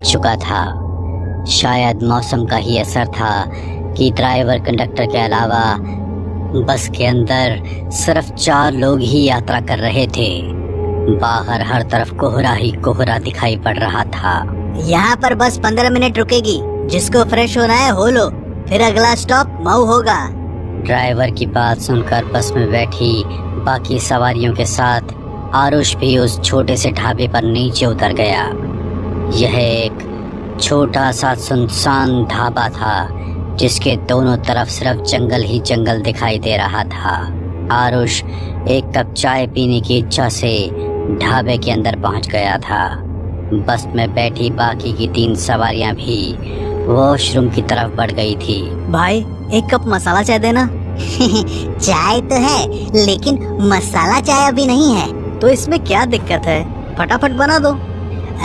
चुका था। शायद मौसम का ही असर था कि ड्राइवर कंडक्टर के अलावा बस के अंदर सिर्फ 4 लोग ही यात्रा कर रहे थे। बाहर हर तरफ कोहरा ही कोहरा दिखाई पड़ रहा था। यहाँ पर बस 15 मिनट रुकेगी, जिसको फ्रेश होना है हो लो, फिर अगला स्टॉप मऊ होगा। ड्राइवर की बात सुनकर बस में बैठी बाकी सवारियों के साथ आरुष भी उस छोटे से ढाबे पर नीचे उतर गया। यह एक छोटा सा सुनसान ढाबा था जिसके दोनों तरफ सिर्फ जंगल ही जंगल दिखाई दे रहा था। आरुष एक कप चाय पीने की इच्छा से ढाबे के अंदर पहुंच गया था। बस में बैठी बाकी की 3 सवारियां भी वॉशरूम की तरफ बढ़ गई थी। भाई 1 कप मसाला चाय देना। चाय तो है, लेकिन मसाला चाय अभी नहीं है। तो इसमें क्या दिक्कत है, फटाफट बना दो।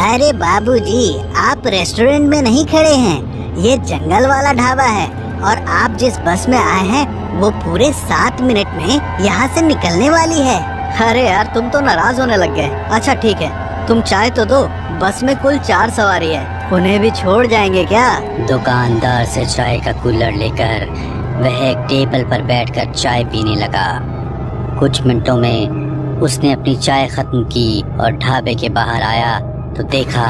अरे बाबूजी, आप रेस्टोरेंट में नहीं खड़े हैं, ये जंगल वाला ढाबा है और आप जिस बस में आए हैं वो पूरे 7 मिनट में यहाँ से निकलने वाली है। अरे यार, तुम तो नाराज होने लग गए। अच्छा ठीक है, तुम चाय तो दो। बस में कुल 4 सवारी है, उन्हें भी छोड़ जाएंगे क्या? दुकानदार से चाय का कूलर लेकर वह एक टेबल पर बैठकर चाय पीने लगा। कुछ मिनटों में उसने अपनी चाय खत्म की और ढाबे के बाहर आया तो देखा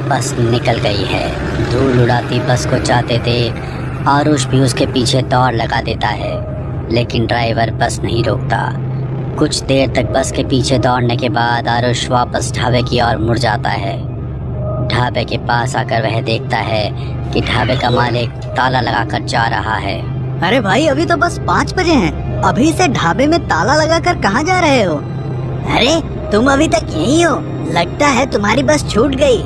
बस निकल गई है। धूल उड़ाती बस को जाते देख आरुष भी उसके पीछे दौड़ लगा देता है, लेकिन ड्राइवर बस नहीं रोकता। कुछ देर तक बस के पीछे दौड़ने के बाद आरुष वापस ढाबे की ओर मुड़ जाता है। ढाबे के पास आकर वह देखता है कि ढाबे का मालिक ताला लगाकर जा रहा है। अरे भाई, अभी तो बस 5 बजे हैं, अभी से ढाबे में ताला लगाकर कहाँ जा रहे हो? अरे तुम अभी तक यहीं हो, लगता है तुम्हारी बस छूट गई।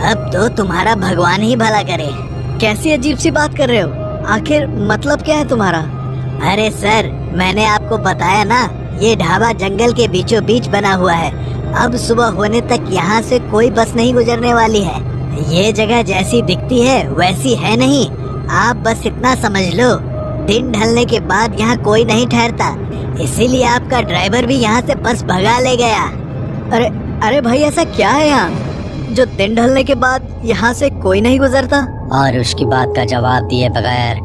अब तो तुम्हारा भगवान ही भला करे। कैसी अजीब सी बात कर रहे हो, आखिर मतलब क्या है तुम्हारा? अरे सर, मैंने आपको बताया ना, ये ढाबा जंगल के बीचों बीच बना हुआ है। अब सुबह होने तक यहाँ से कोई बस नहीं गुजरने वाली है। ये जगह जैसी दिखती है वैसी है नहीं। आप बस इतना समझ लो, दिन ढलने के बाद यहाँ कोई नहीं ठहरता, इसीलिए आपका ड्राइवर भी यहाँ से बस भगा ले गया। अरे भाई, ऐसा क्या है यहाँ जो दिन ढलने के बाद यहाँ से कोई नहीं गुजरता? और उसकी बात का जवाब दिए बगैर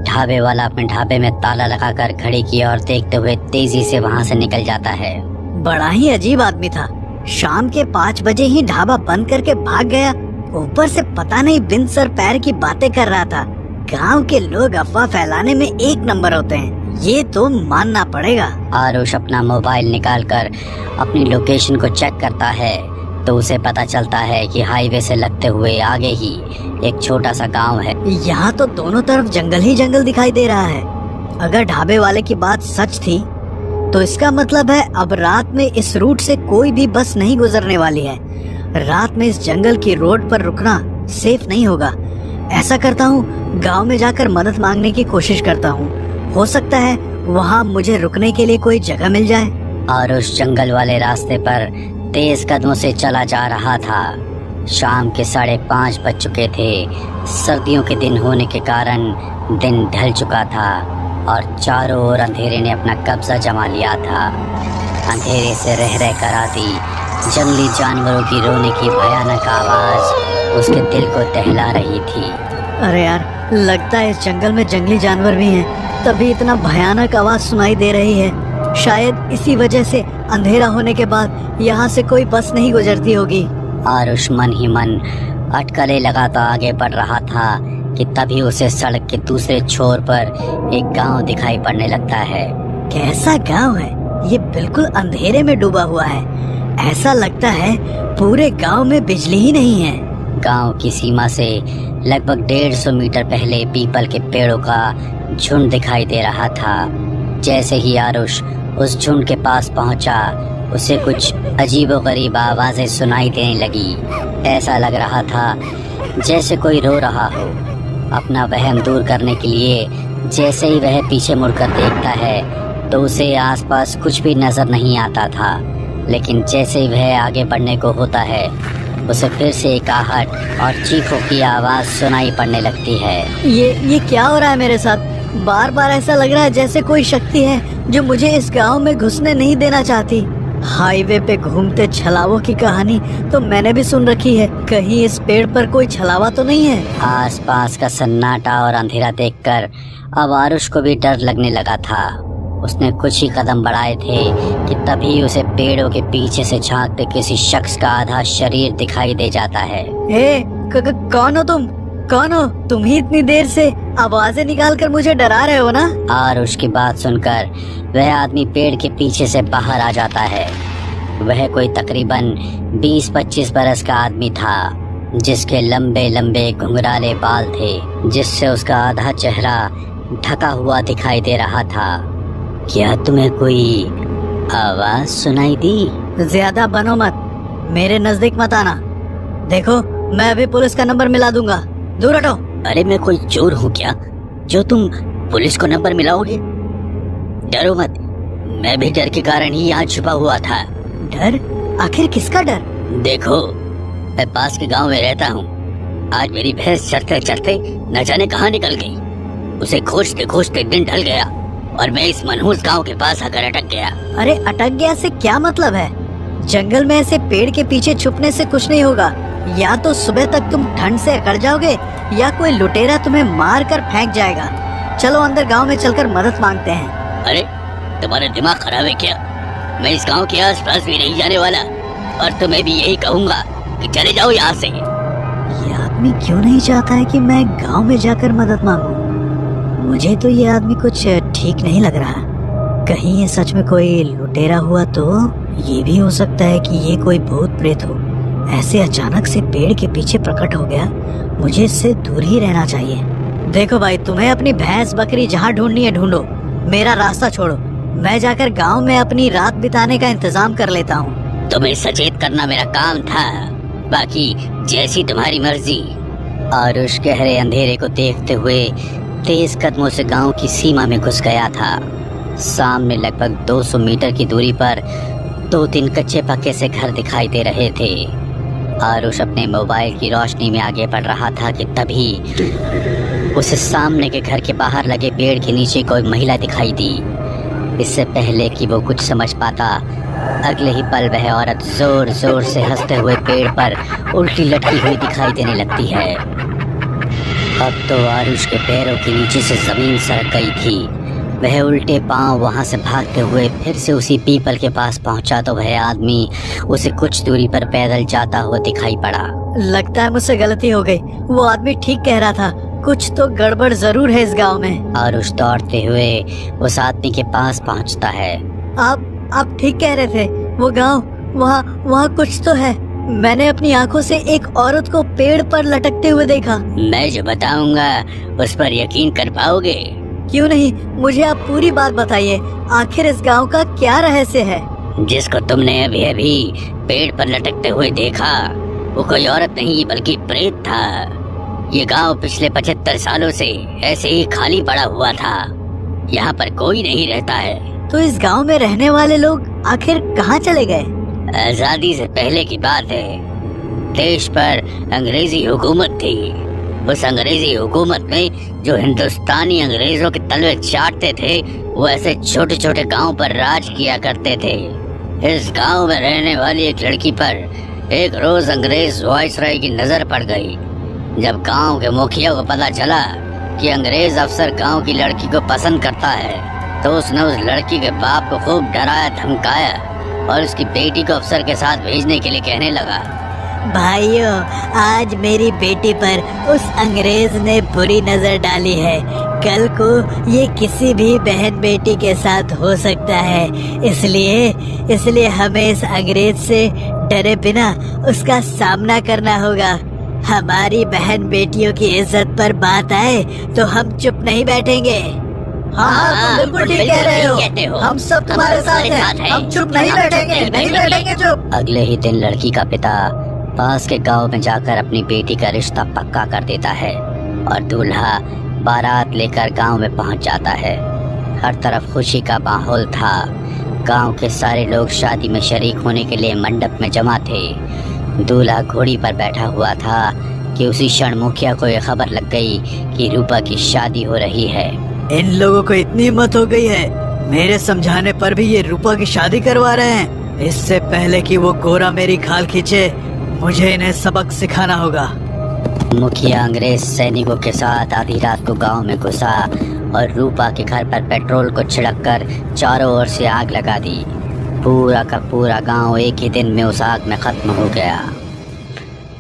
ढाबे वाला अपने ढाबे में ताला लगाकर घड़ी की ओर देखते हुए तेजी से वहाँ से निकल जाता है। बड़ा ही अजीब आदमी था। शाम के 5 बजे ही ढाबा बंद करके भाग गया। ऊपर से पता नहीं बिन सर पैर की बातें कर रहा था। गांव के लोग अफवाह फैलाने में 1 नंबर होते हैं, ये तो मानना पड़ेगा। आरुष अपना मोबाइल निकालकर अपनी लोकेशन को चेक करता है तो उसे पता चलता है कि हाईवे से लगते हुए आगे ही एक छोटा सा गांव है। यहाँ तो दोनों तरफ जंगल ही जंगल दिखाई दे रहा है। अगर ढाबे वाले की बात सच थी तो इसका मतलब है अब रात में इस रूट से कोई भी बस नहीं गुजरने वाली है। रात में इस जंगल की रोड पर रुकना सेफ नहीं होगा। ऐसा करता हूँ, गांव में जाकर मदद मांगने की कोशिश करता हूँ, हो सकता है वहाँ मुझे रुकने के लिए कोई जगह मिल जाए। आरुष जंगल वाले रास्ते पर तेज कदमों से चला जा रहा था। शाम के 5:30 बज चुके थे। सर्दियों के दिन होने के कारण दिन ढल चुका था और चारों ओर अंधेरे ने अपना कब्जा जमा लिया था। अंधेरे से रह रह कर आती जंगली जानवरों की रोने की भयानक आवाज उसके दिल को दहला रही थी। अरे यार, लगता है इस जंगल में जंगली जानवर भी हैं, तभी इतना भयानक आवाज सुनाई दे रही है। शायद इसी वजह से अंधेरा होने के बाद यहाँ से कोई बस नहीं गुजरती होगी। आरुष मन ही मन अटकलें लगाता आगे बढ़ रहा था कि तभी उसे सड़क के दूसरे छोर पर एक गांव दिखाई पड़ने लगता है। कैसा गांव है ये? बिल्कुल अंधेरे में डूबा हुआ है। ऐसा लगता है पूरे गांव में बिजली ही नहीं है। गांव की सीमा से लगभग 150 मीटर पहले पीपल के पेड़ों का झुंड दिखाई दे रहा था। जैसे ही आरुष उस झुंड के पास पहुंचा, उसे कुछ अजीबोगरीब आवाजें सुनाई देने लगी। ऐसा लग रहा था जैसे कोई रो रहा हो। अपना वहम दूर करने के लिए जैसे ही वह पीछे मुड़कर देखता है तो उसे आसपास कुछ भी नजर नहीं आता था, लेकिन जैसे ही वह आगे बढ़ने को होता है उसे फिर से एक आहट और चीखों की आवाज सुनाई पड़ने लगती है। ये क्या हो रहा है मेरे साथ? बार बार ऐसा लग रहा है जैसे कोई शक्ति है जो मुझे इस गांव में घुसने नहीं देना चाहती। हाईवे पे घूमते छलावों की कहानी तो मैंने भी सुन रखी है, कहीं इस पेड़ पर कोई छलावा तो नहीं है? आसपास का सन्नाटा और अंधेरा देखकर अब आरुष को भी डर लगने लगा था। उसने कुछ ही कदम बढ़ाए थे कि तभी उसे पेड़ों के पीछे से झांकते किसी शख्स का आधा शरीर दिखाई दे जाता है। कौन हो तुम? कौन हो तुम? ही इतनी देर से आवाजें निकाल कर मुझे डरा रहे हो ना? आरुष की बात सुनकर वह आदमी पेड़ के पीछे से बाहर आ जाता है। वह कोई तकरीबन 20-25 बरस का आदमी था, जिसके लंबे लंबे घुंघराले बाल थे, जिससे उसका आधा चेहरा ढका हुआ दिखाई दे रहा था। क्या तुम्हें कोई आवाज सुनाई दी? ज्यादा बनो मत, मेरे नजदीक मत आना। देखो, मैं अभी पुलिस का नंबर मिला दूंगा, दूर हटो। अरे मैं कोई चोर हूँ क्या जो तुम पुलिस को नंबर मिलाओगे? डरो मत, मैं भी डर के कारण ही यहाँ छुपा हुआ था। डर? आखिर किसका डर? देखो, मैं पास के गांव में रहता हूँ। आज मेरी भैंस चढ़ते चढ़ते न जाने कहाँ निकल गई। उसे खोजते खोजते दिन ढल गया और मैं इस मनहूस गांव के पास आकर अटक गया। अरे अटक गया से क्या मतलब है? जंगल में ऐसे पेड़ के पीछे छुपने से कुछ नहीं होगा। या तो सुबह तक तुम ठंड से अकड़ जाओगे या कोई लुटेरा तुम्हें मार कर फेंक जाएगा। चलो अंदर गांव में चलकर मदद मांगते हैं। अरे तुम्हारा दिमाग खराब है क्या? मैं इस गांव के आसपास भी नहीं जाने वाला और तुम्हें भी यही कहूँगा कि चले जाओ यहाँ से। ये आदमी क्यों नहीं चाहता है कि मैं गांव में जाकर मदद मांगूं? मुझे तो ये आदमी कुछ ठीक नहीं लग रहा। कहीं ये सच में कोई लुटेरा हुआ तो ये भी हो सकता है कि ये कोई भूत प्रेत हो। ऐसे अचानक से पेड़ के पीछे प्रकट हो गया, मुझे इससे दूर ही रहना चाहिए। देखो भाई, तुम्हें अपनी भैंस बकरी जहाँ ढूंढनी है ढूंढो, मेरा रास्ता छोड़ो। मैं जाकर गांव में अपनी रात बिताने का इंतजाम कर लेता हूँ। तुम्हें सचेत करना मेरा काम था, बाकी जैसी तुम्हारी मर्जी। आरुष गहरे अंधेरे को देखते हुए तेज कदमों से गांव की सीमा में घुस गया था। सामने लगभग 200 मीटर की दूरी पर 2-3 कच्चे पक्के से घर दिखाई दे रहे थे। आरुष अपने मोबाइल की रोशनी में आगे बढ़ रहा था कि तभी उसे सामने के घर के बाहर लगे पेड़ के नीचे कोई महिला दिखाई दी। इससे पहले कि वो कुछ समझ पाता, अगले ही पल वह औरत जोर जोर से हंसते हुए पेड़ पर उल्टी लटकी हुई दिखाई देने लगती है। अब तो आरुष के पैरों के नीचे से जमीन सरक गई थी। वह उल्टे पांव वहां से भागते हुए फिर से उसी पीपल के पास पहुंचा तो वह आदमी उसे कुछ दूरी पर पैदल जाता हुआ दिखाई पड़ा। लगता है मुझसे गलती हो गई। वो आदमी ठीक कह रहा था, कुछ तो गड़बड़ जरूर है इस गांव में। आरुष दौड़ते हुए उस आदमी के पास पहुंचता है। आप ठीक कह रहे थे, वो गांव, वहाँ कुछ तो है। मैंने अपनी आंखों से एक औरत को पेड़ पर लटकते हुए देखा। मैं जो बताऊंगा उस पर यकीन कर पाओगे? क्यों नहीं, मुझे आप पूरी बात बताइए। आखिर इस गांव का क्या रहस्य है? जिसको तुमने अभी अभी पेड़ पर लटकते हुए देखा, वो कोई औरत नहीं बल्कि प्रेत था। ये गांव पिछले 75 सालों से ऐसे ही खाली पड़ा हुआ था। यहाँ पर कोई नहीं रहता है। तो इस गांव में रहने वाले लोग आखिर कहाँ चले गए? आजादी से पहले की बात है। देश पर अंग्रेजी हुकूमत थी। उस अंग्रेजी हुकूमत में जो हिंदुस्तानी अंग्रेजों के तलवे चाटते थे, वो ऐसे छोटे छोटे गांव पर राज किया करते थे। इस गांव में रहने वाली एक लड़की पर एक रोज अंग्रेज वाइसराय की नजर पड़ गई। जब गांव के मुखिया को पता चला कि अंग्रेज अफसर गांव की लड़की को पसंद करता है, तो उसने उस लड़की के बाप को खूब डराया धमकाया और उसकी बेटी को अफसर के साथ भेजने के लिए कहने लगा। भाइयों, आज मेरी बेटी पर उस अंग्रेज ने बुरी नजर डाली है। कल को ये किसी भी बहन बेटी के साथ हो सकता है। इसलिए हमें इस अंग्रेज से डरे बिना उसका सामना करना होगा। हमारी बहन बेटियों की इज्जत पर बात आए तो हम चुप नहीं बैठेंगे। हाँ, तुम बिल्कुल ठीक कह रहे हो। हम सब तुम्हारे साथ हैं। हम चुप नहीं बैठेंगे चुप। अगले ही दिन लड़की का पिता पास के गांव में जाकर अपनी बेटी का रिश्ता पक्का कर देता है और दूल्हा बारात लेकर गांव में पहुंच जाता है। हर तरफ खुशी का माहौल था। गांव के सारे लोग शादी में शरीक होने के लिए मंडप में जमा थे। दूल्हा घोड़ी पर बैठा हुआ था कि उसी क्षण मुखिया को यह खबर लग गई कि रूपा की शादी हो रही है। इन लोगों को इतनी हिम्मत हो गई है, मेरे समझाने पर भी ये रूपा की शादी करवा रहे हैं। इससे पहले कि वो गोरा मेरी खाल खींचे, मुझे इन्हें सबक सिखाना होगा। मुखिया अंग्रेज सैनिकों के साथ आधी रात को गांव में घुसा और रूपा के घर पर पेट्रोल को छिड़ककर चारों ओर से आग लगा दी। पूरा का पूरा गांव एक ही दिन में उस आग में खत्म हो गया।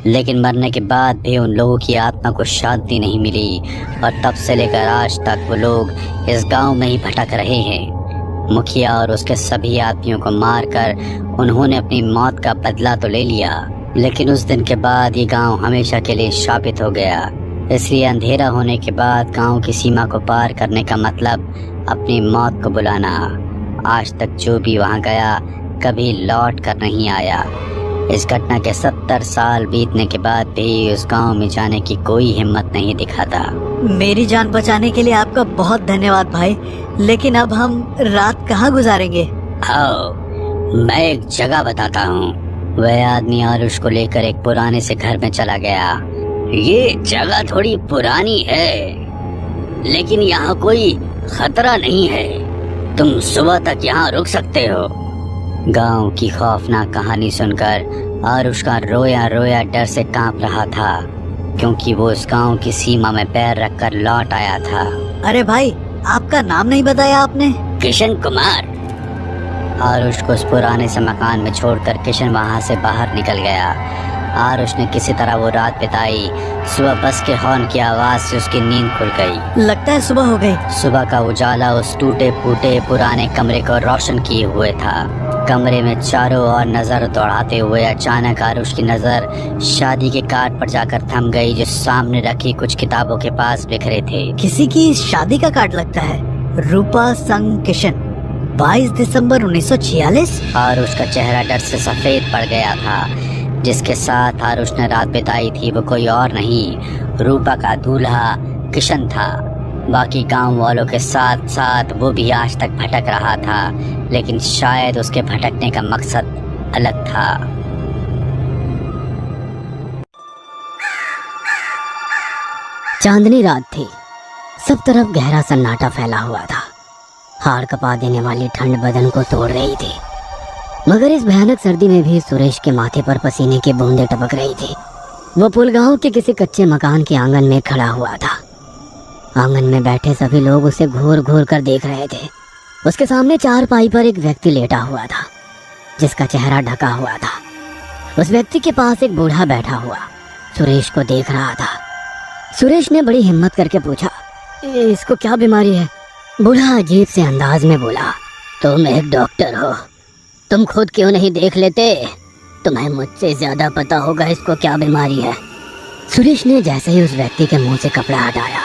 लेकिन मरने के बाद भी उन लोगों की आत्मा को शांति नहीं मिली और तब से लेकर आज तक वो लोग इस गांव में ही भटक रहे हैं। मुखिया और उसके सभी आदमियों को मारकर उन्होंने अपनी मौत का बदला तो ले लिया, लेकिन उस दिन के बाद ये गांव हमेशा के लिए शापित हो गया। इसलिए अंधेरा होने के बाद गांव की सीमा को पार करने का मतलब अपनी मौत को बुलाना। आज तक जो भी वहां गया कभी लौट कर नहीं आया। इस घटना के 70 साल बीतने के बाद भी उस गांव में जाने की कोई हिम्मत नहीं दिखाता। मेरी जान बचाने के लिए आपका बहुत धन्यवाद भाई, लेकिन अब हम रात कहाँ गुजारेंगे? आओ मैं एक जगह बताता हूँ। वह आदमी आरुष को लेकर एक पुराने से घर में चला गया। ये जगह थोड़ी पुरानी है, लेकिन यहाँ कोई खतरा नहीं है। तुम सुबह तक यहाँ रुक सकते हो। गांव की खौफनाक कहानी सुनकर आरुष का रोया रोया डर से कांप रहा था, क्योंकि वो उस गांव की सीमा में पैर रखकर लौट आया था। अरे भाई, आपका नाम नहीं बताया आपने? किशन कुमार। आरुष को उस पुराने से मकान में छोड़कर किशन वहां से बाहर निकल गया। आरुष ने किसी तरह वो रात बिताई। सुबह बस के हॉर्न की आवाज से उसकी नींद खुल गई। लगता है सुबह हो गई। सुबह का उजाला उस टूटे फूटे पुराने कमरे को रोशन किए हुए था। कमरे में चारों ओर नजर दौड़ाते हुए अचानक आरुष की नजर शादी के कार्ड पर जाकर थम गई, जो सामने रखी कुछ किताबों के पास बिखरे थे। किसी की शादी का कार्ड लगता है। रूपा संग किशन, 22 दिसंबर 1946। आरुष का चेहरा डर से सफेद पड़ गया था। जिसके साथ आरुष ने रात बिताई थी वो कोई और नहीं, रूपा का दूल्हा किशन था। बाकी गांव वालों के साथ साथ वो भी आज तक भटक रहा था, लेकिन शायद उसके भटकने का मकसद अलग था। चांदनी रात थी। सब तरफ गहरा सन्नाटा फैला हुआ था। हाड़ कपा देने वाली ठंड बदन को तोड़ रही थी, मगर इस भयानक सर्दी में भी सुरेश के माथे पर पसीने की बूंदें टपक रही थी। वो पुल गांव के किसी कच्चे मकान के आंगन में खड़ा हुआ था। आंगन में बैठे सभी लोग उसे घूर घूर कर देख रहे थे। उसके सामने चारपाई पर एक व्यक्ति लेटा हुआ था, जिसका चेहरा ढका हुआ था। उस व्यक्ति के पास एक बूढ़ा बैठा हुआ सुरेश को देख रहा था। सुरेश ने बड़ी हिम्मत करके पूछा, इसको क्या बीमारी है? बूढ़ा अजीब से अंदाज में बोला, तुम एक डॉक्टर हो, तुम खुद क्यों नहीं देख लेते? तुम्हें मुझसे ज्यादा पता होगा इसको क्या बीमारी है। सुरेश ने जैसे ही उस व्यक्ति के मुंह से कपड़ा हटाया,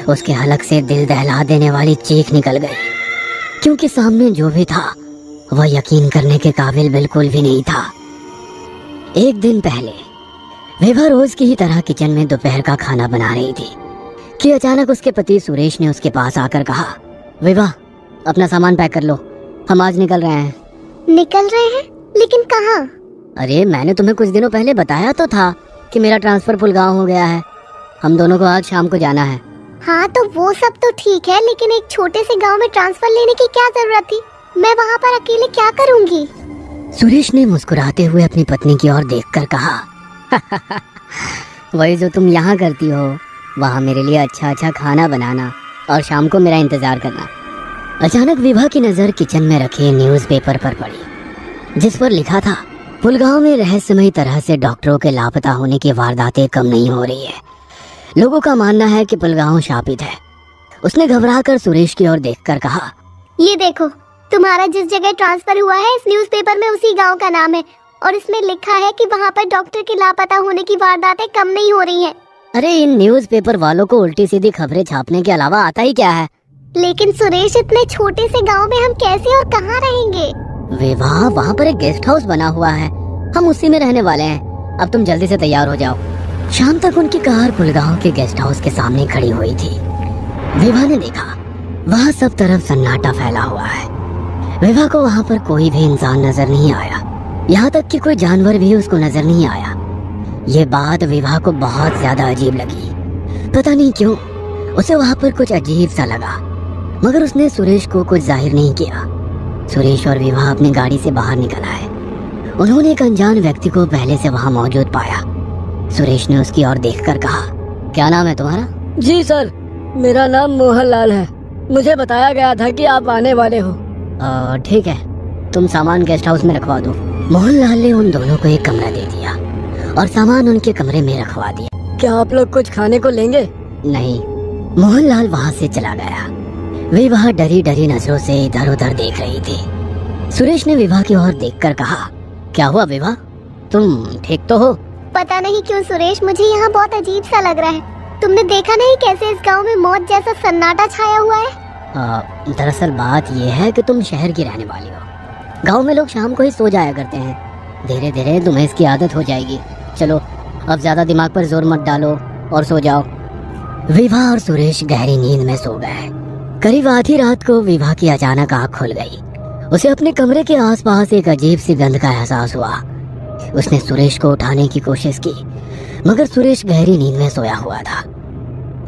उसके हलक से दिल दहला देने वाली चीख निकल गई, क्योंकि सामने जो भी था वह यकीन करने के काबिल बिल्कुल भी नहीं था। एक दिन पहले विभा रोज की ही तरह किचन में दोपहर का खाना बना रही थी कि अचानक उसके पति सुरेश ने उसके पास आकर कहा, विभा अपना सामान पैक कर लो, हम आज निकल रहे हैं। निकल रहे हैं? लेकिन कहाँ? अरे मैंने तुम्हें कुछ दिनों पहले बताया तो था कि मेरा ट्रांसफर पुलगांव हो गया है। हम दोनों को आज शाम को जाना है। हाँ तो वो सब तो ठीक है, लेकिन एक छोटे से गांव में ट्रांसफर लेने की क्या जरूरत थी? मैं वहाँ पर अकेले क्या करूँगी? सुरेश ने मुस्कुराते हुए अपनी पत्नी की ओर देखकर कहा, वही जो तुम यहाँ करती हो, वहाँ मेरे लिए अच्छा अच्छा खाना बनाना और शाम को मेरा इंतजार करना। अचानक विभा की नजर किचन में रखे न्यूज़पेपर पर पड़ी, जिस पर लिखा था, पुलगांव में रहस्यमयी तरह से डॉक्टरों के लापता होने की वारदातें कम नहीं हो रही है। लोगों का मानना है कि पुलगांव शापित है। उसने घबराकर सुरेश की ओर देखकर कहा, ये देखो, तुम्हारा जिस जगह ट्रांसफर हुआ है इस न्यूज़पेपर में उसी गांव का नाम है और इसमें लिखा है कि वहाँ पर डॉक्टर के लापता होने की वारदातें कम नहीं हो रही हैं। अरे इन न्यूज़पेपर वालों को उल्टी सीधी खबरें छापने के अलावा आता ही क्या है? लेकिन सुरेश, इतने छोटे से गांव में हम कैसे और कहाँ रहेंगे? विवाह, वहाँ पर एक गेस्ट हाउस बना हुआ है, हम उसी में रहने वाले हैं। अब तुम जल्दी से तैयार हो जाओ। शाम तक उनकी कार पुलगांव के गेस्ट हाउस के सामने खड़ी हुई थी। विभा ने देखा वहाँ सब तरफ सन्नाटा फैला हुआ है। विभा को वहाँ पर कोई भी इंसान नजर नहीं आया, यहाँ तक कि कोई जानवर भी उसको नजर नहीं आया। ये बात विभा को बहुत ज्यादा अजीब लगी। पता नहीं क्यों उसे वहाँ पर कुछ अजीब सा लगा, मगर उसने सुरेश को कुछ जाहिर नहीं किया। सुरेश और विभा अपनी गाड़ी से बाहर निकल आए। उन्होंने एक अनजान व्यक्ति को पहले से वहां मौजूद पाया। सुरेश ने उसकी ओर देखकर कहा, क्या नाम है तुम्हारा? जी सर, मेरा नाम मोहन लाल है। मुझे बताया गया था कि आप आने वाले हो। ठीक है, तुम सामान गेस्ट हाउस में रखवा दो। मोहनलाल ने उन दोनों को एक कमरा दे दिया और सामान उनके कमरे में रखवा दिया। क्या आप लोग कुछ खाने को लेंगे? नहीं, मोहनलाल वहाँ से चला गया। विवाह डरी डरी नजरों से इधर उधर देख रही थी। सुरेश ने विवाह की ओर देखकर कहा, क्या हुआ विवाह, तुम ठीक तो हो? पता नहीं क्यों सुरेश, मुझे यहाँ बहुत अजीब सा लग रहा है। तुमने देखा नहीं कैसे इस गांव में मौत जैसा सन्नाटा छाया हुआ है? दरअसल बात यह है कि तुम शहर की रहने वाली हो। गांव में लोग शाम को ही सो जाया करते हैं। धीरे धीरे तुम्हें इसकी आदत हो जाएगी। चलो अब ज्यादा दिमाग पर जोर मत डालो और सो जाओ। विवाह और सुरेश गहरी नींद में सो गए। करीब आधी रात को विवाह की अचानक आँख खुल गई। उसे अपने कमरे के आसपास एक अजीब सी गंध का एहसास हुआ। उसने सुरेश को उठाने की कोशिश की, मगर सुरेश गहरी नींद में सोया हुआ था।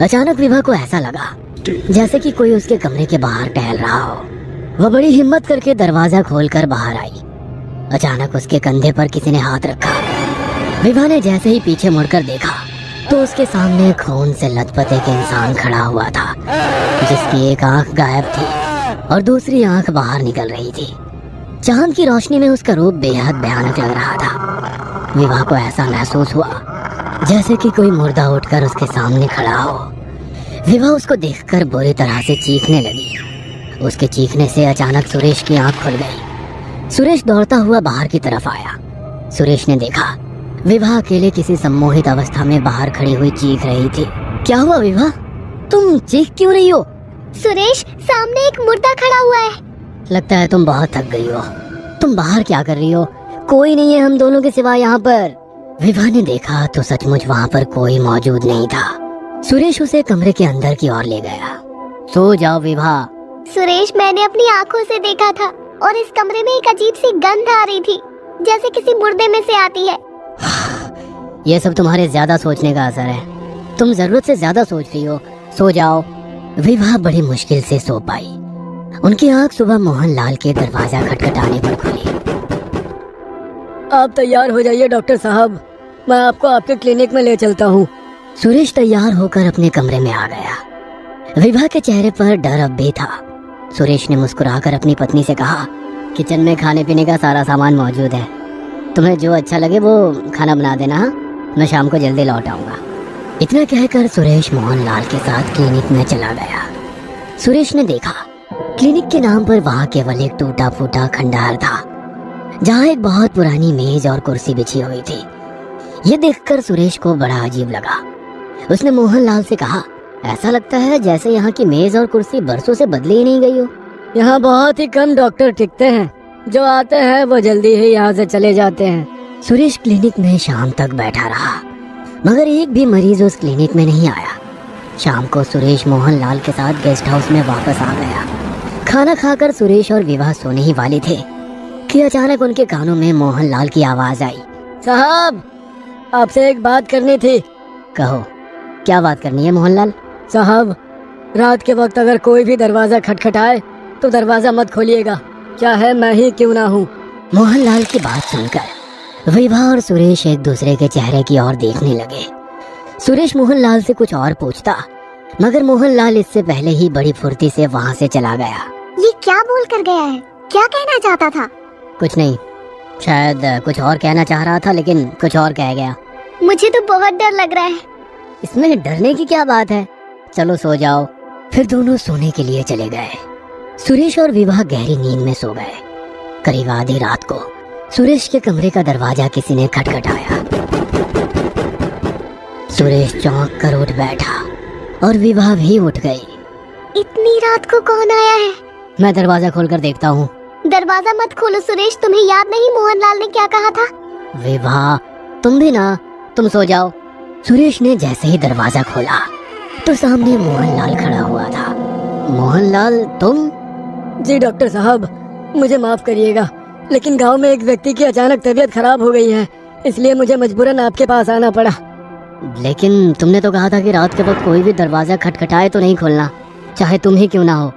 अचानक विवाह को ऐसा लगा जैसे कि कोई उसके कमरे के बाहर टहल रहा हो। वह बड़ी हिम्मत करके दरवाजा खोलकर बाहर आई। अचानक उसके कंधे पर किसी ने हाथ रखा। विवाह ने जैसे ही पीछे मुड़कर देखा तो उसके सामने खून से लथपथ एक इंसान खड़ा हुआ था, जिसकी एक आंख गायब थी और दूसरी आंख बाहर निकल रही थी। चांद की रोशनी में उसका रूप बेहद भयानक लग रहा था। विवाह को ऐसा महसूस हुआ जैसे कि कोई मुर्दा उठकर उसके सामने खड़ा हो। विवाह उसको देखकर बुरी तरह से चीखने लगी। उसके चीखने से अचानक सुरेश की आंख खुल गई। सुरेश दौड़ता हुआ बाहर की तरफ आया। सुरेश ने देखा विवाह अकेले किसी सम्मोहित अवस्था में बाहर खड़ी हुई चीख रही थी। क्या हुआ विवाह, तुम चीख क्यों रही हो? सुरेश, सामने एक मुर्दा खड़ा हुआ है। लगता है तुम बहुत थक गई हो। तुम बाहर क्या कर रही हो? कोई नहीं है हम दोनों के सिवा यहाँ पर। विवाह ने देखा तो सचमुच वहाँ पर कोई मौजूद नहीं था। सुरेश उसे कमरे के अंदर की ओर ले गया। सो जाओ विवाह। सुरेश, मैंने अपनी आंखों से देखा था और इस कमरे में एक अजीब सी गंध आ रही थी, जैसे किसी मुर्दे में से आती है। ये सब तुम्हारे ज्यादा सोचने का असर है। तुम जरूरत से ज्यादा सोच रही हो। सो जाओ। विवाह बड़ी मुश्किल से सो पाई। उनकी आंख सुबह मोहनलाल के दरवाजा खटखटाने पर खुली। आप तैयार हो जाइए डॉक्टर साहब, मैं आपको आपके क्लिनिक में ले चलता हूँ। सुरेश तैयार होकर अपने कमरे में आ गया। विवाह के चेहरे पर डर अब भी था। सुरेश ने मुस्कुराकर अपनी पत्नी से कहा, किचन में खाने पीने का सारा सामान मौजूद है, तुम्हें जो अच्छा लगे वो खाना बना देना। मैं शाम को जल्दी लौट आऊंगा। इतना कहकर सुरेश मोहनलाल के साथ क्लिनिक में चला गया। सुरेश ने देखा क्लिनिक के नाम पर वहाँ केवल एक टूटा फूटा खंडहर था, जहाँ एक बहुत पुरानी मेज और कुर्सी बिछी हुई थी। ये देखकर सुरेश को बड़ा अजीब लगा। उसने मोहनलाल से कहा, ऐसा लगता है जैसे यहाँ की मेज और कुर्सी बरसों से बदली ही नहीं गई हो। यहाँ बहुत ही कम डॉक्टर टिकते हैं, जो आते हैं वो जल्दी ही यहाँ से चले जाते हैं। सुरेश क्लिनिक में शाम तक बैठा रहा, मगर एक भी मरीज उस क्लिनिक में नहीं आया। शाम को सुरेश मोहनलाल के साथ गेस्ट हाउस में वापस आ गया। खाना खाकर सुरेश और विवाह सोने ही वाले थे कि अचानक उनके कानों में मोहनलाल की आवाज आई। साहब, आपसे एक बात करनी थी। कहो, क्या बात करनी है मोहनलाल? साहब, रात के वक्त अगर कोई भी दरवाजा खटखटाए तो दरवाजा मत खोलिएगा, चाहे मैं ही क्यों ना हूँ। मोहनलाल की बात सुनकर विवाह और सुरेश एक दूसरे के चेहरे की ओर देखने लगे। सुरेश मोहनलाल से कुछ और पूछता, मगर मोहनलाल इससे पहले ही बड़ी फुर्ती से वहाँ से चला गया। ये क्या बोल कर गया है? क्या कहना चाहता था? कुछ नहीं, शायद कुछ और कहना चाह रहा था, लेकिन कुछ और कह गया। मुझे तो बहुत डर लग रहा है। इसमें डरने की क्या बात है, चलो सो जाओ। फिर दोनों सोने के लिए चले गए। सुरेश और विवाह गहरी नींद में सो गए। करीब आधी रात को सुरेश के कमरे का दरवाजा किसी ने खटखटाया। सुरेश चौंक कर उठ बैठा और विवाह भी उठ गई। इतनी रात को कौन आया है? मैं दरवाजा खोलकर देखता हूँ। दरवाजा मत खोलो सुरेश, तुम्हें याद नहीं मोहनलाल ने क्या कहा था? विवाह, तुम भी ना, तुम सो जाओ। सुरेश ने जैसे ही दरवाजा खोला तो सामने मोहनलाल खड़ा हुआ था। मोहनलाल, तुम? जी डॉक्टर साहब, मुझे माफ करिएगा, लेकिन गांव में एक व्यक्ति की अचानक तबीयत खराब हो गई है, इसलिए मुझे मजबूरन आपके पास आना पड़ा। लेकिन तुमने तो कहा था कि रात के वक्त कोई भी दरवाजा खटखटाए तो नहीं खोलना, चाहे तुम ही क्यों ना हो।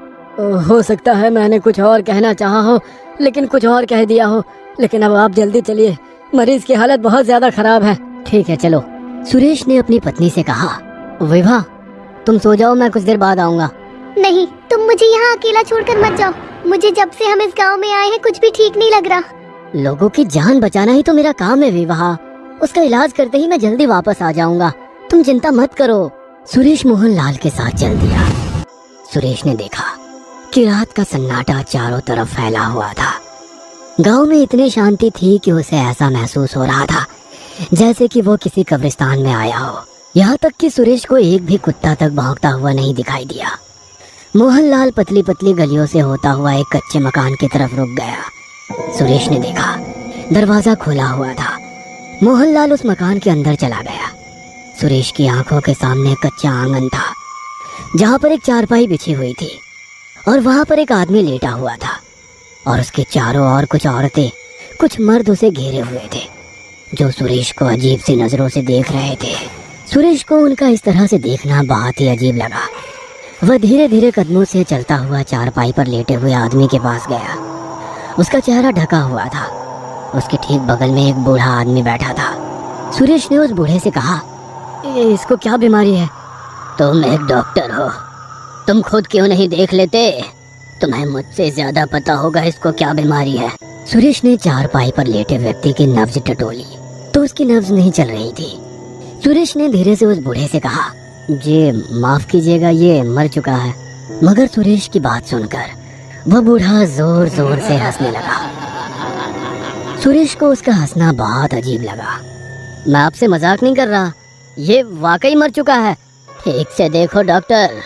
हो सकता है मैंने कुछ और कहना चाहा हो, लेकिन कुछ और कह दिया हो, लेकिन अब आप जल्दी चलिए, मरीज की हालत बहुत ज्यादा खराब है। ठीक है चलो। सुरेश ने अपनी पत्नी से कहा, विभा तुम सो जाओ, मैं कुछ देर बाद आऊंगा। नहीं, तुम मुझे यहाँ अकेला छोड़कर मत जाओ। मुझे जब से हम इस गांव में आए हैं कुछ भी ठीक नहीं लग रहा। लोगों की जान बचाना ही तो मेरा काम है विवाह। उसका इलाज करते ही मैं जल्दी वापस आ जाऊंगा, तुम चिंता मत करो। सुरेश मोहनलाल के साथ चल दिया। सुरेश ने देखा कि रात का सन्नाटा चारों तरफ फैला हुआ था। गांव में इतनी शांति थी कि उसे ऐसा महसूस हो रहा था जैसे कि वो किसी कब्रिस्तान में आया हो। यहाँ तक कि सुरेश को एक भी कुत्ता तक भौंकता हुआ नहीं दिखाई दिया। मोहनलाल पतली पतली गलियों से होता हुआ एक कच्चे मकान की तरफ रुक गया। सुरेश ने देखा दरवाजा खुला हुआ था। मोहनलाल उस मकान के अंदर चला गया। सुरेश की आंखों के सामने कच्चा आंगन था जहाँ पर एक चारपाई बिछी हुई थी और वहाँ पर एक आदमी लेटा हुआ था और उसके चारों ओर कुछ औरतें, कुछ मर्द उसे घेरे हुए थे जो सुरेश को अजीब सी नजरों से देख रहे थे। सुरेश को उनका इस तरह से देखना बहुत ही अजीब लगा। वह धीरे धीरे कदमों से चलता हुआ चारपाई पर लेटे हुए आदमी के पास गया। उसका चेहरा ढका हुआ था। उसके ठीक बगल में एक बूढ़ा आदमी बैठा था। सुरेश ने उस बूढ़े से कहा, इसको क्या बीमारी है? तुम एक डॉक्टर हो, तुम खुद क्यों नहीं देख लेते? तुम्हें मुझसे ज्यादा पता होगा इसको क्या बीमारी है। सुरेश ने चारपाई पर लेटे व्यक्ति की नब्ज टटोली तो उसकी नब्ज नहीं चल रही थी। सुरेश ने धीरे से उस बूढ़े से कहा, जी माफ कीजिएगा, ये मर चुका है। मगर सुरेश की बात सुनकर वह बूढ़ा जोर जोर से हंसने लगा। सुरेश को उसका हंसना बहुत अजीब लगा। मैं आपसे मजाक नहीं कर रहा, ये वाकई मर चुका है। ठीक से देखो डॉक्टर,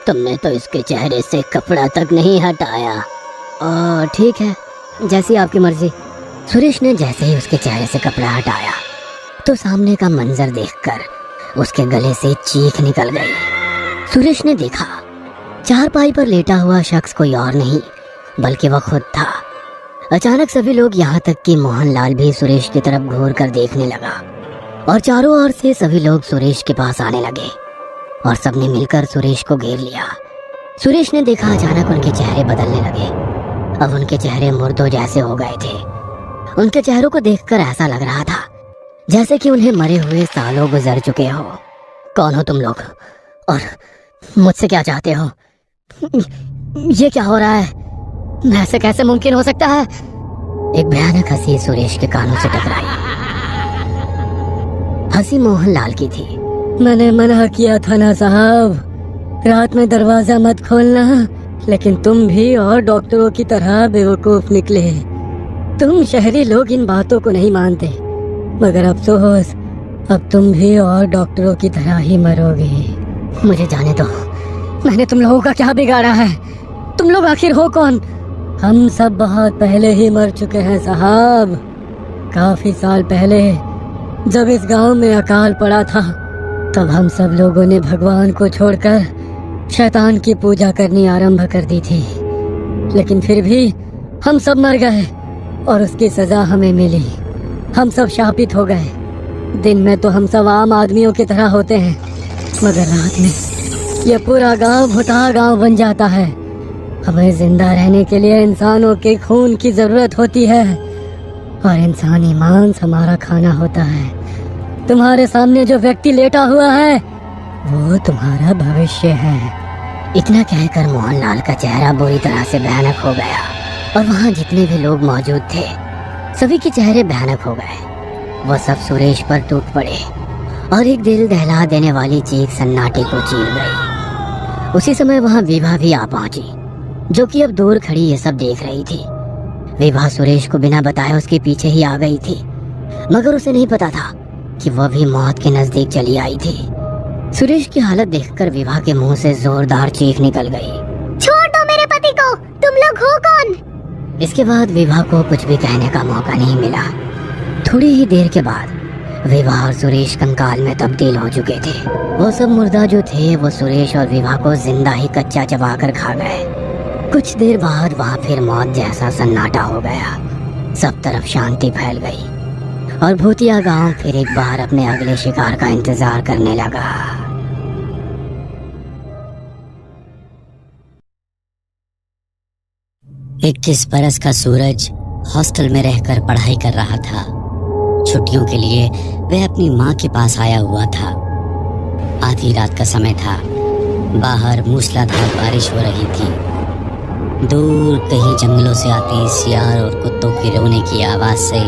तुमने तो इसके चेहरे से कपड़ा तक नहीं हटाया। ठीक है, जैसी आपकी मर्जी। सुरेश ने जैसे ही उसके चेहरे से कपड़ा हटाया तो सामने का मंजर देखकर उसके गले से चीख निकल गई। सुरेश ने देखा चारपाई पर लेटा हुआ शख्स कोई और नहीं बल्कि वह खुद था। अचानक सभी लोग, यहाँ तक कि मोहनलाल भी सुरेश की तरफ घूर कर देखने लगा और चारों ओर से सभी लोग सुरेश के पास आने लगे और सबने मिलकर सुरेश को घेर लिया। सुरेश ने देखा अचानक उनके चेहरे बदलने लगे। अब उनके चेहरे मुर्दों जैसे हो गए थे। उनके चेहरों को देखकर ऐसा लग रहा था जैसे कि उन्हें मरे हुए सालों गुजर चुके हो। कौन हो तुम लोग और मुझसे क्या चाहते हो? ये क्या हो रहा है? ऐसे कैसे मुमकिन हो सकता है? एक भयानक हंसी सुरेश के कानों से टकराई। हंसी मोहनलाल की थी। मैंने मना किया था ना साहब, रात में दरवाजा मत खोलना, लेकिन तुम भी और डॉक्टरों की तरह बेवकूफ निकले। तुम शहरी लोग इन बातों को नहीं मानते, मगर अफसोस अब तुम भी और डॉक्टरों की तरह ही मरोगे। मुझे जाने दो, मैंने तुम लोगों का क्या बिगाड़ा है? तुम लोग आखिर हो कौन? हम सब बहुत पहले ही मर चुके हैं साहब। काफी साल पहले जब इस गांव में अकाल पड़ा था तब हम सब लोगों ने भगवान को छोड़कर शैतान की पूजा करनी आरंभ कर दी थी, लेकिन फिर भी हम सब मर गए और उसकी सजा हमें मिली। हम सब शापित हो गए। दिन में तो हम सब आम आदमियों की तरह होते हैं, मगर रात में यह पूरा गांव भुता गांव बन जाता है। हमें जिंदा रहने के लिए इंसानों के खून की जरूरत होती है और इंसानी मांस हमारा खाना होता है। तुम्हारे सामने जो व्यक्ति लेटा हुआ है वो तुम्हारा भविष्य है। इतना कहकर मोहनलाल का चेहरा बुरी तरह से भयानक हो गया और वहाँ जितने भी लोग मौजूद थे सभी के चेहरे भयानक हो गए। वह सब सुरेश पर टूट पड़े और एक दिल दहला देने वाली चीख सन्नाटे को चीर गई। उसी समय वहाँ विभा भी आ पहुंची, जो कि अब दूर खड़ी ये सब देख रही थी। विभा सुरेश को बिना बताए उसके पीछे ही आ गई थी, मगर उसे नहीं पता था कि वह भी मौत के नजदीक चली आई थी। सुरेश की हालत देखकर विभा के मुंह से जोरदार चीख निकल गई। छोड़ दो मेरे पति को, तुम लोग हो कौन? इसके बाद विभा को कुछ भी कहने का मौका नहीं मिला। थोड़ी ही देर के बाद विभा और सुरेश कंकाल में तब्दील हो चुके थे। वो सब मुर्दा जो थे वो सुरेश और विभा को जिंदा ही कच्चा चबाकर खा गए। कुछ देर बाद वहाँ फिर मौत जैसा सन्नाटा हो गया। सब तरफ शांति फैल गई और भूतिया गांव फिर एक बार अपने अगले शिकार का इंतजार करने लगा। 21 बरस का सूरज हॉस्टल में रहकर पढ़ाई कर रहा था। छुट्टियों के लिए वह अपनी माँ के पास आया हुआ था। आधी रात का समय था। बाहर मूसलाधार बारिश हो रही थी। दूर कहीं जंगलों से आती सियार और कुत्तों के रोने की आवाज से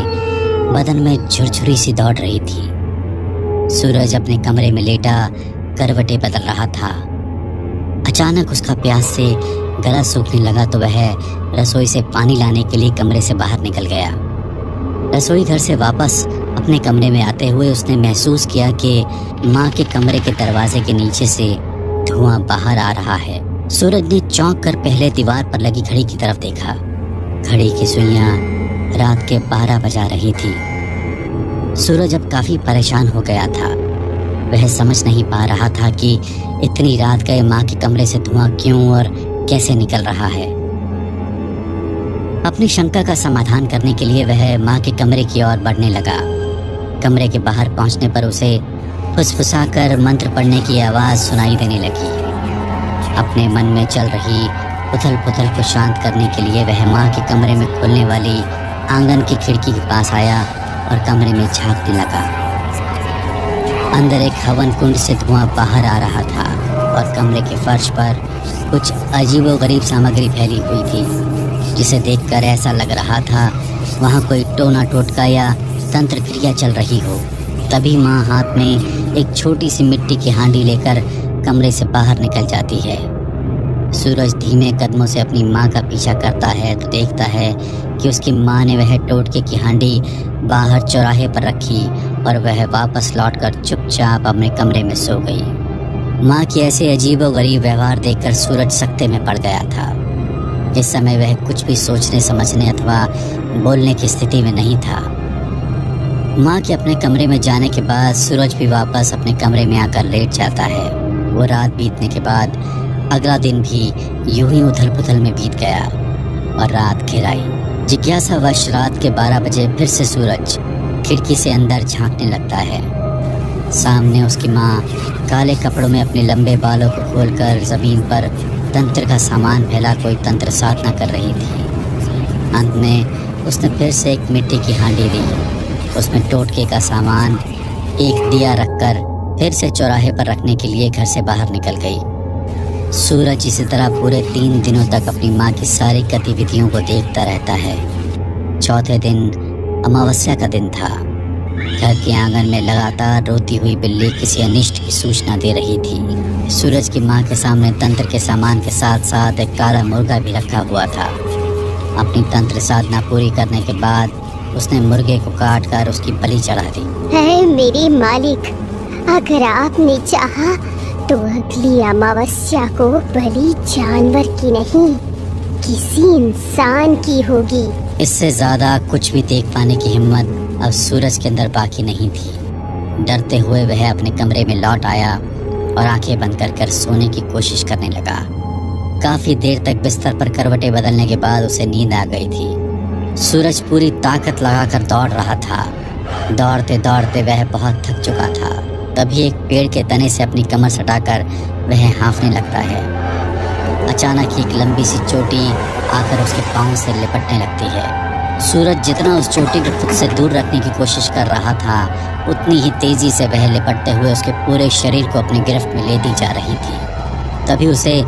बदन में झुरझुरी सी दौड़ रही थी। सूरज अपने कमरे में लेटा करवटें बदल रहा था। अचानक उसका प्यास से गला सूखने लगा तो वह रसोई से पानी लाने के लिए कमरे से बाहर निकल गया। रसोई घर से वापस अपने कमरे में आते हुए उसने महसूस किया कि माँ के कमरे के दरवाजे के नीचे से धुआं बाहर आ रहा है। सूरज ने चौंक कर पहले दीवार पर लगी घड़ी की तरफ देखा। घड़ी की सुइयां रात के 12 बजा रही थी। सूरज अब काफी परेशान हो गया था। वह समझ नहीं पा रहा था कि इतनी रात गए माँ के कमरे से धुआं क्यों और कैसे निकल रहा है। अपनी शंका का समाधान करने के लिए वह माँ के कमरे की ओर बढ़ने लगा। कमरे के बाहर पहुंचने पर उसे फुसफुसाकर मंत्र पढ़ने की आवाज सुनाई देने लगी। अपने मन में चल रही उथल पुथल को शांत करने के लिए वह माँ के कमरे में खुलने वाली आंगन की खिड़की के पास आया और कमरे में झांकने लगा। अंदर एक हवन कुंड से धुआं बाहर आ रहा था और कमरे के फर्श पर कुछ अजीबोगरीब सामग्री फैली हुई थी, जिसे देखकर ऐसा लग रहा था वहाँ कोई टोना टोटका या तंत्र क्रिया चल रही हो। तभी माँ हाथ में एक छोटी सी मिट्टी की हांडी लेकर कमरे से बाहर निकल जाती है। सूरज धीमे कदमों से अपनी माँ का पीछा करता है तो देखता है कि उसकी माँ ने वह टोटके की हांडी बाहर चौराहे पर रखी और वह वापस लौटकर चुपचाप अपने कमरे में सो गई। माँ की ऐसे अजीबोगरीब व्यवहार देखकर सूरज सकते में पड़ गया था। इस समय वह कुछ भी सोचने समझने अथवा बोलने की स्थिति में नहीं था। माँ के अपने कमरे में जाने के बाद सूरज भी वापस अपने कमरे में आकर लेट जाता है। वो रात बीतने के बाद अगला दिन भी यूं ही उथल पुथल में बीत गया और रात घिर आई। जिज्ञासावश रात के 12 बजे फिर से सूरज खिड़की से अंदर झांकने लगता है। सामने उसकी माँ काले कपड़ों में अपने लंबे बालों को खोलकर जमीन पर तंत्र का सामान फैला कोई तंत्र साधना कर रही थी। अंत में उसने फिर से एक मिट्टी की हांडी दी। उसमें टोटके का सामान एक दिया रखकर फिर से चौराहे पर रखने के लिए घर से बाहर निकल गई। सूरज इसी तरह पूरे 3 दिनों तक अपनी माँ की सारी गतिविधियों को देखता रहता है। चौथे दिन अमावस्या का दिन था। घर के आंगन में लगातार रोती हुई बिल्ली किसी अनिष्ट की सूचना दे रही थी। सूरज की माँ के सामने तंत्र के सामान के साथ साथ एक काला मुर्गा भी रखा हुआ था। अपनी तंत्र साधना पूरी करने के बाद उसने मुर्गे को काट कर उसकी बलि चढ़ा दी। है मेरे मालिक, अगर आपने चाहा तो अगली अमावस्या को बलि जानवर की नहीं किसी इंसान की होगी। इससे ज्यादा कुछ भी देख पाने की हिम्मत अब सूरज के अंदर बाकी नहीं थी। डरते हुए वह अपने कमरे में लौट आया और आंखें बंद कर सोने की कोशिश करने लगा। काफी देर तक बिस्तर पर करवटें बदलने के बाद उसे नींद आ गई थी। सूरज पूरी ताकत लगाकर दौड़ रहा था। दौड़ते दौड़ते वह बहुत थक चुका था। तभी एक पेड़ के तने से अपनी कमर सटाकर वह हाँफने लगता है। अचानक एक लंबी सी चोटी आकर उसके पांव से लिपटने लगती है। सूरज जितना उस चोटी को खुद से दूर रखने की कोशिश कर रहा था, उतनी ही तेजी से वह लिपटते हुए उसके पूरे शरीर को अपनी गिरफ्त में लेती जा रही थी। तभी उसे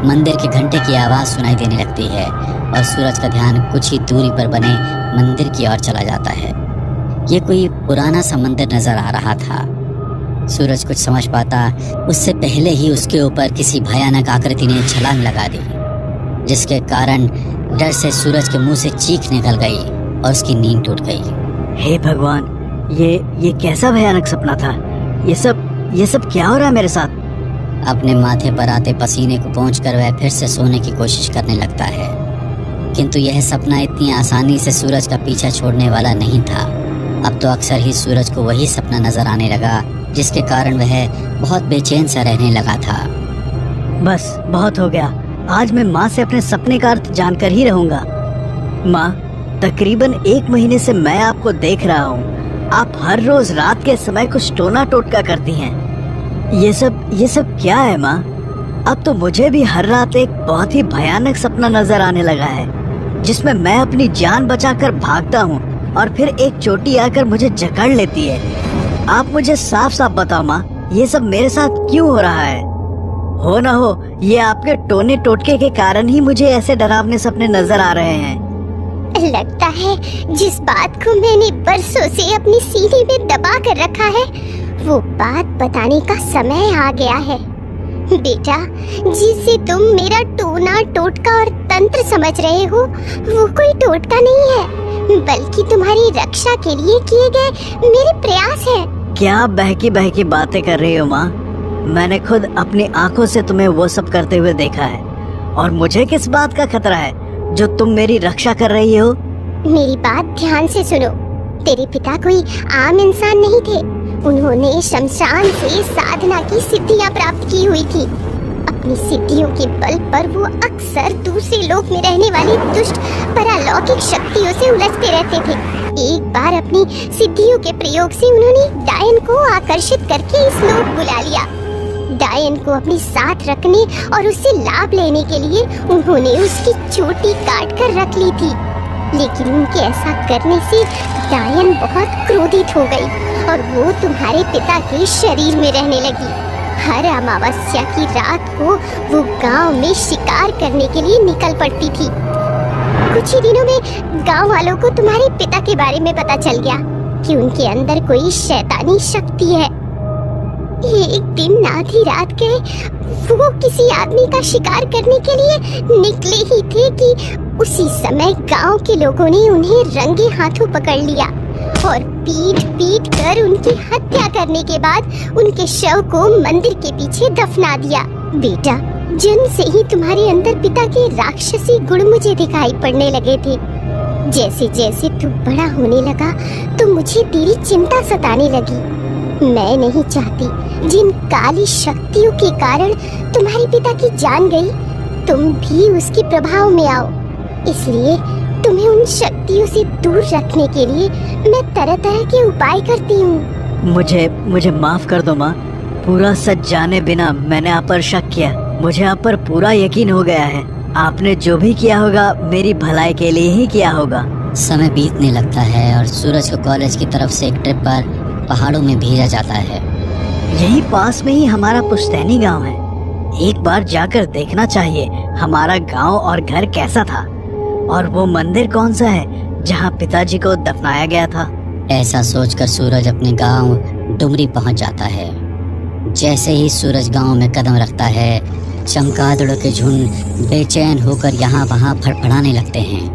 मंदिर के घंटे की आवाज़ सुनाई देने लगती है और सूरज का ध्यान कुछ ही दूरी पर बने मंदिर की ओर चला जाता है। ये कोई पुराना सा मंदिर नजर आ रहा था। सूरज कुछ समझ पाता उससे पहले ही उसके ऊपर किसी भयानक आकृति ने छलांग लगा दी, जिसके कारण डर से सूरज के मुंह से चीख निकल गई और उसकी नींद टूट गई। हे भगवान, ये कैसा भयानक सपना था? ये सब क्या हो रहा है मेरे साथ? अपने माथे पर आते पसीने को पोंछकर वह फिर से सोने की कोशिश करने लगता है, किंतु यह सपना इतनी आसानी से सूरज का पीछा छोड़ने वाला नहीं था। अब तो अक्सर ही सूरज को वही सपना नजर आने लगा, जिसके कारण वह बहुत बेचैन सा रहने लगा था। बस बहुत हो गया। आज मैं माँ से अपने सपने का अर्थ जानकर ही रहूंगा। माँ, तकरीबन 1 महीने से मैं आपको देख रहा हूँ। आप हर रोज रात के समय कुछ टोना टोटका करती हैं। ये सब क्या है माँ? अब तो मुझे भी हर रात एक बहुत ही भयानक सपना नजर आने लगा है। जिसमें मैं अपनी जान बचाकर भागता हूँ और फिर एक चोटी आकर मुझे जकड़ लेती है। आप मुझे साफ साफ बताओ माँ, ये सब मेरे साथ क्यों हो रहा है? हो ना हो ये आपके टोने टोटके के कारण ही मुझे ऐसे डरावने सपने नजर आ रहे हैं। लगता है जिस बात को मैंने बरसों से अपनी सीने में दबा कर रखा है, वो बात बताने का समय आ गया है। बेटा, जिसे तुम मेरा टोना टोटका और तंत्र समझ रहे हो, वो कोई टोटका नहीं है, बल्कि तुम्हारी रक्षा के लिए किए गए मेरे प्रयास हैं। क्या बहकी बहकी बातें कर रही हो माँ? मैंने खुद अपनी आंखों से तुम्हें वो सब करते हुए देखा है, और मुझे किस बात का खतरा है जो तुम मेरी रक्षा कर रही हो? मेरी बात ध्यान से सुनो। तेरे पिता कोई आम इंसान नहीं थे। उन्होंने शमशान से साधना की सिद्धियां प्राप्त की हुई थी। अपनी सिद्धियों के बल पर वो अक्सर दूसरे लोक में रहने वाली दुष्ट परालौकिक शक्तियों से उलझते रहते थे। एक बार अपनी सिद्धियों के प्रयोग से उन्होंने डायन को आकर्षित करके इस लोक बुला लिया। डायन को अपने साथ रखने और उससे लाभ लेने के लिए उन्होंने उसकी चोटी काट कर रख ली थी। लेकिन उनके ऐसा करने से डायन बहुत क्रोधित हो गई और वो तुम्हारे पिता के शरीर में रहने लगी। हर अमावस्या की रात को वो गांव में शिकार करने के लिए निकल पड़ती थी। कुछ ही दिनों में गांव वालों को तुम्हारे पिता के बारे में पता चल गया कि उनके अंदर कोई शैतानी शक्ति है। एक दिन आधी रात गए वो किसी आदमी का शिकार करने के लिए निकले ही थे कि उसी समय गांव के लोगों ने उन्हें रंगे हाथों पकड़ लिया और पीट पीट कर उनकी हत्या करने के बाद उनके शव को मंदिर के पीछे दफना दिया। बेटा, जन्म से ही तुम्हारे अंदर पिता के राक्षसी गुण मुझे दिखाई पड़ने लगे थे। जैसे जैसे तू बड़ा होने लगा तो मुझे तेरी चिंता सताने लगी। मैं नहीं चाहती जिन काली शक्तियों के कारण तुम्हारे पिता की जान गई, तुम भी उसके प्रभाव में आओ। इसलिए तुम्हें उन शक्तियों से दूर रखने के लिए मैं तरह तरह के उपाय करती हूँ। मुझे माफ कर दो माँ। पूरा सच जाने बिना मैंने आप पर शक किया। मुझे आप पर पूरा यकीन हो गया है। आपने जो भी किया होगा मेरी भलाई के लिए ही किया होगा। समय बीतने लगता है और सूरज को कॉलेज की तरफ से एक ट्रिप पर पहाड़ों में भेजा जाता है। यही पास में ही हमारा पुश्तैनी गांव है। एक बार जाकर देखना चाहिए हमारा गांव और घर कैसा था, और वो मंदिर कौन सा है जहां पिताजी को दफनाया गया था। ऐसा सोचकर सूरज अपने गांव डुमरी पहुंच जाता है। जैसे ही सूरज गांव में कदम रखता है, चमगादड़ों के झुंड बेचैन होकर यहाँ वहाँ फड़फड़ाने लगते हैं।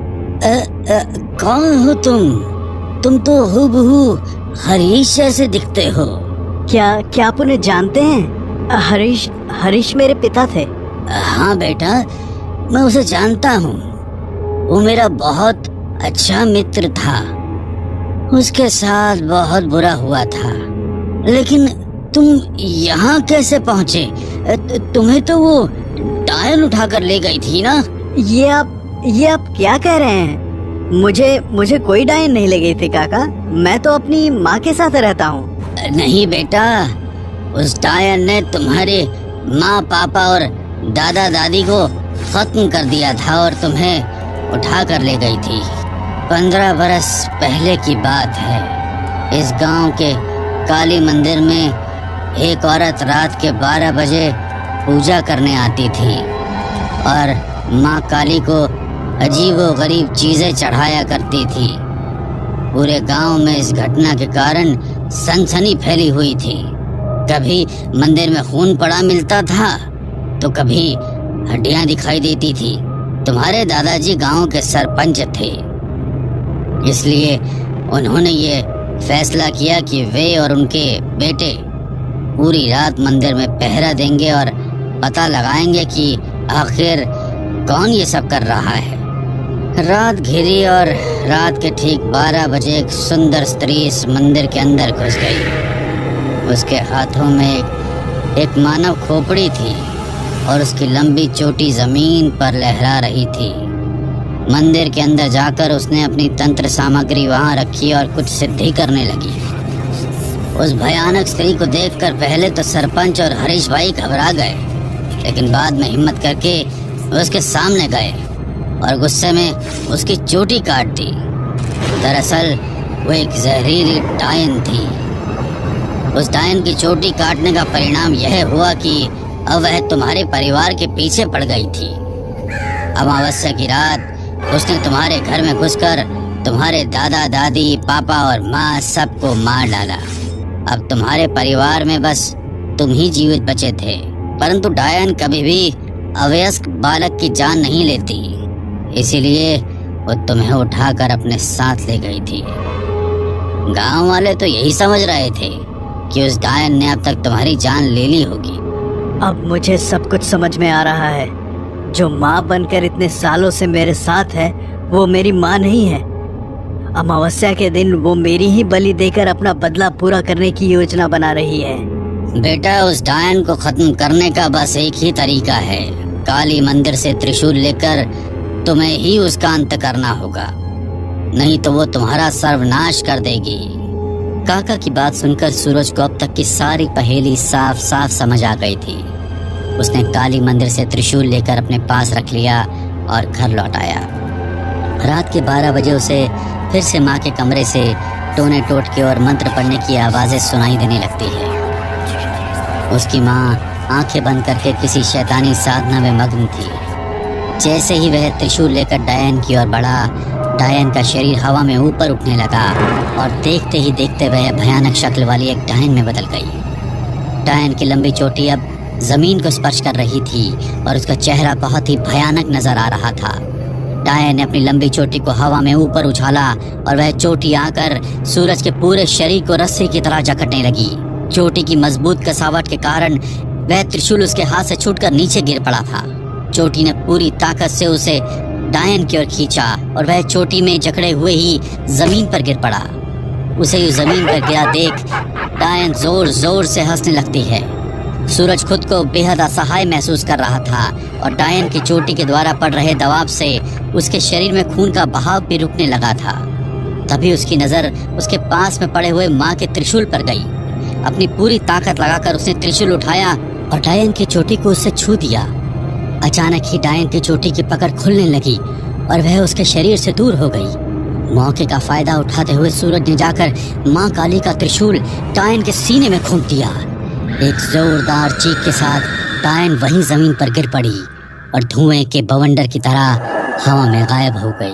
कौन हो तुम तो हूबहू हरीश जैसे दिखते हो। क्या आप उन्हें जानते हैं? हरीश मेरे पिता थे। हाँ बेटा, मैं उसे जानता हूँ। वो मेरा बहुत अच्छा मित्र था। उसके साथ बहुत बुरा हुआ था। लेकिन तुम यहाँ कैसे पहुँचे? तुम्हें तो वो डायन उठाकर ले गई थी ना? ये आप क्या कह रहे हैं? मुझे कोई डायन नहीं ले गई थी काका। मैं तो अपनी माँ के साथ रहता हूँ। नहीं बेटा, उस डायन ने तुम्हारे माँ पापा और दादा दादी को खत्म कर दिया था और तुम्हें उठा कर ले गई थी। 15 बरस पहले की बात है। इस गांव के काली मंदिर में एक औरत रात के 12 बजे पूजा करने आती थी और माँ काली को अजीबो गरीब चीजें चढ़ाया करती थी। पूरे गांव में इस घटना के कारण सनसनी फैली हुई थी। कभी मंदिर में खून पड़ा मिलता था तो कभी हड्डियां दिखाई देती थी। तुम्हारे दादाजी गांव के सरपंच थे, इसलिए उन्होंने ये फैसला किया कि वे और उनके बेटे पूरी रात मंदिर में पहरा देंगे और पता लगाएंगे कि आखिर कौन ये सब कर रहा है। रात घिरी और रात के ठीक 12 बजे एक सुंदर स्त्री इस मंदिर के अंदर घुस गई। उसके हाथों में एक मानव खोपड़ी थी और उसकी लंबी चोटी जमीन पर लहरा रही थी। मंदिर के अंदर जाकर उसने अपनी तंत्र सामग्री वहां रखी और कुछ सिद्धि करने लगी। उस भयानक स्त्री को देखकर पहले तो सरपंच और हरीश भाई घबरा गए, लेकिन बाद में हिम्मत करके उसके सामने गए और गुस्से में उसकी चोटी काट दी। दरअसल वो एक जहरीली डायन थी। उस डायन की चोटी काटने का परिणाम यह हुआ कि अब वह तुम्हारे परिवार के पीछे पड़ गई थी। अमावस्या की रात उसने तुम्हारे घर में घुसकर तुम्हारे दादा दादी, पापा और माँ सबको मार डाला। अब तुम्हारे परिवार में बस तुम ही जीवित बचे थे, परंतु डायन कभी भी अवयस्क बालक की जान नहीं लेती, इसीलिए वो तुम्हें उठाकर अपने साथ ले गई थी। गांव वाले तो यही समझ रहे थे कि उस डायन ने अब तक तुम्हारी जान ले ली होगी। अब मुझे सब कुछ समझ में आ रहा है। जो माँ बनकर इतने सालों से मेरे साथ है वो मेरी माँ नहीं है। अमावस्या के दिन वो मेरी ही बलि देकर अपना बदला पूरा करने की योजना बना रही है। बेटा, उस डायन को खत्म करने का बस एक ही तरीका है। काली मंदिर से त्रिशूल लेकर तुम्हें ही उसका अंत करना होगा, नहीं तो वो तुम्हारा सर्वनाश कर देगी। काका की बात सुनकर सूरज को अब तक की सारी पहेली साफ साफ समझ आ गई थी। उसने काली मंदिर से त्रिशूल लेकर अपने पास रख लिया और घर लौट आया। रात के 12 बजे उसे फिर से माँ के कमरे से टोने टोटके और मंत्र पढ़ने की आवाज़ें सुनाई देने लगती है। उसकी माँ आंखें बंद करके किसी शैतानी साधना में मग्न थी। जैसे ही वह त्रिशूल लेकर डायन की ओर बढ़ा, डायन का शरीर हवा में ऊपर उठने लगा और देखते ही देखते वह भयानक शक्ल वाली एक डायन में बदल गई। डायन की लंबी चोटी अब जमीन को स्पर्श कर रही थी और उसका चेहरा बहुत ही भयानक नजर आ रहा था। डायन ने अपनी लंबी चोटी को हवा में ऊपर उछाला और वह चोटी आकर सूरज के पूरे शरीर को रस्सी की तरह जकड़ने लगी। चोटी की मजबूत कसावट के कारण वह त्रिशूल उसके हाथ से छूटकर नीचे गिर पड़ा था। चोटी ने पूरी ताकत से उसे डायन की ओर खींचा और वह चोटी में जकड़े हुए ही जमीन पर गिर पड़ा। उसे जमीन पर गिरा देख डायन जोर जोर से हंसने लगती है। सूरज खुद को बेहद असहाय महसूस कर रहा था और डायन की चोटी के द्वारा पड़ रहे दबाव से उसके शरीर में खून का बहाव भी रुकने लगा था। तभी उसकी नजर उसके पास में पड़े हुए माँ के त्रिशूल पर गई। अपनी पूरी ताकत लगाकर उसने त्रिशूल उठाया और डायन की चोटी को उससे छू दिया। अचानक ही डायन की चोटी की पकड़ खुलने लगी और वह उसके शरीर से दूर हो गई। मौके का फायदा उठाते हुए सूरज ने जाकर माँ काली का त्रिशूल डायन के सीने में घोंप दिया। एक जोरदार चीख के साथ डायन वहीं जमीन पर गिर पड़ी और धुएं के बवंडर की तरह हवा में गायब हो गई।